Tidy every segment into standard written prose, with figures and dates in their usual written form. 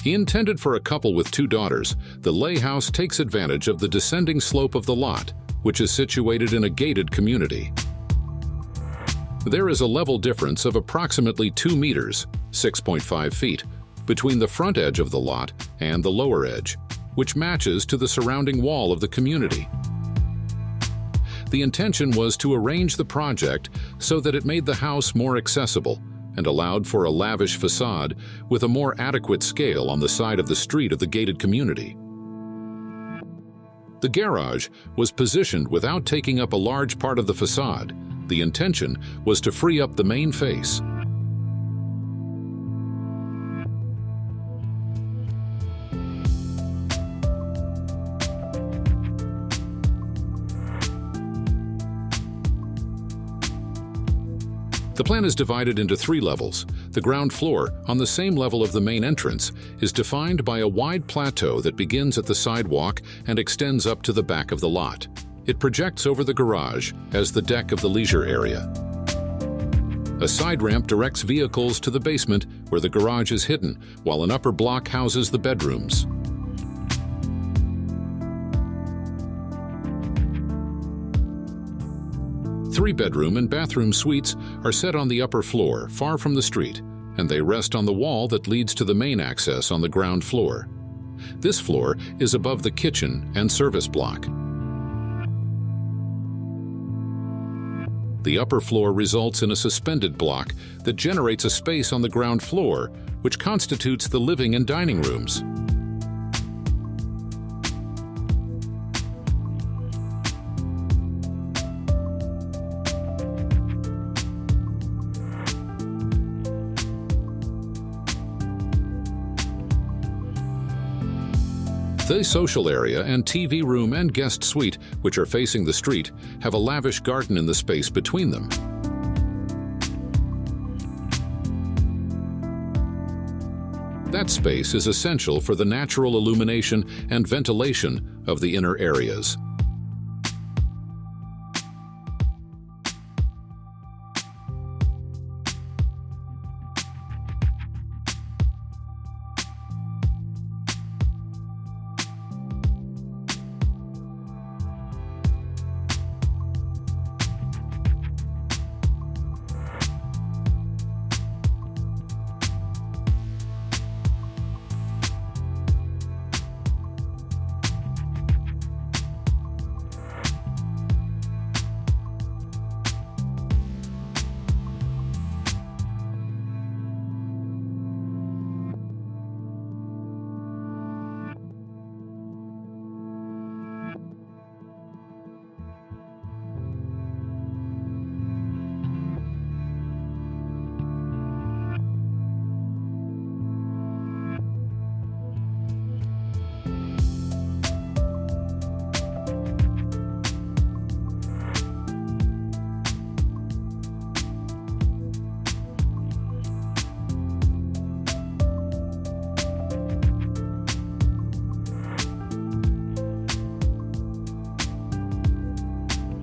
Intended for a couple with 2 daughters, the lay house takes advantage of the descending slope of the lot, which is situated in a gated community. There is a level difference of approximately 2 meters, 6.5 feet, between the front edge of the lot and the lower edge, which matches to the surrounding wall of the community. The intention was to arrange the project so that it made the house more accessible and allowed for a lavish facade with a more adequate scale on the side of the street of the gated community. The garage was positioned without taking up a large part of the facade. The intention was to free up the main face. The plan is divided into 3 levels. The ground floor, on the same level of the main entrance, is defined by a wide plateau that begins at the sidewalk and extends up to the back of the lot. It projects over the garage as the deck of the leisure area. A side ramp directs vehicles to the basement where the garage is hidden, while an upper block houses the bedrooms. Three-bedroom and bathroom suites are set on the upper floor, far from the street, and they rest on the wall that leads to the main access on the ground floor. This floor is above the kitchen and service block. The upper floor results in a suspended block that generates a space on the ground floor, which constitutes the living and dining rooms. The social area and TV room and guest suite, which are facing the street, have a lavish garden in the space between them. That space is essential for the natural illumination and ventilation of the inner areas.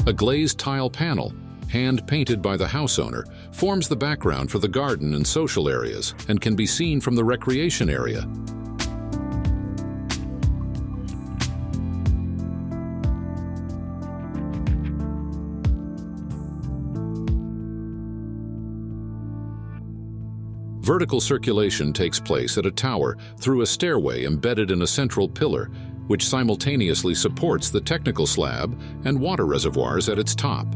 A glazed tile panel, hand-painted by the house owner, forms the background for the garden and social areas and can be seen from the recreation area. Vertical circulation takes place at a tower through a stairway embedded in a central pillar, which simultaneously supports the technical slab and water reservoirs at its top.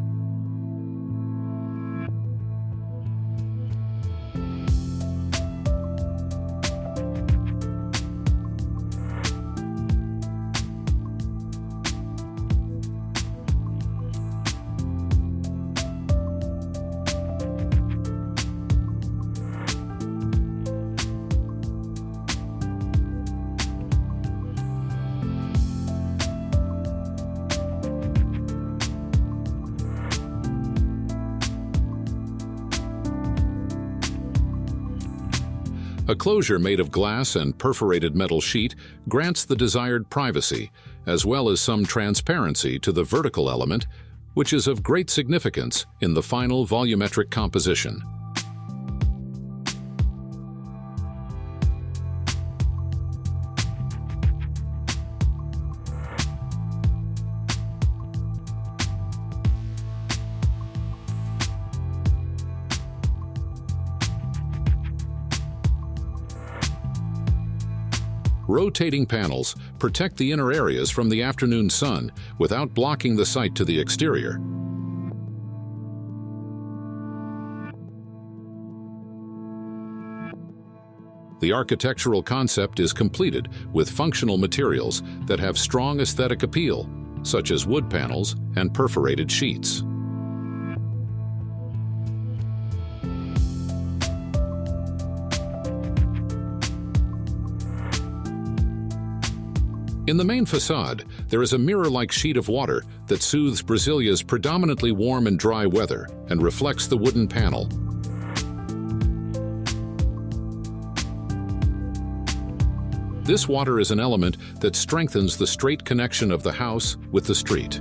A closure made of glass and perforated metal sheet grants the desired privacy, as well as some transparency to the vertical element, which is of great significance in the final volumetric composition. Rotating panels protect the inner areas from the afternoon sun without blocking the sight to the exterior. The architectural concept is completed with functional materials that have strong aesthetic appeal, such as wood panels and perforated sheets. In the main facade, there is a mirror-like sheet of water that soothes Brasilia's predominantly warm and dry weather and reflects the wooden panel. This water is an element that strengthens the straight connection of the house with the street.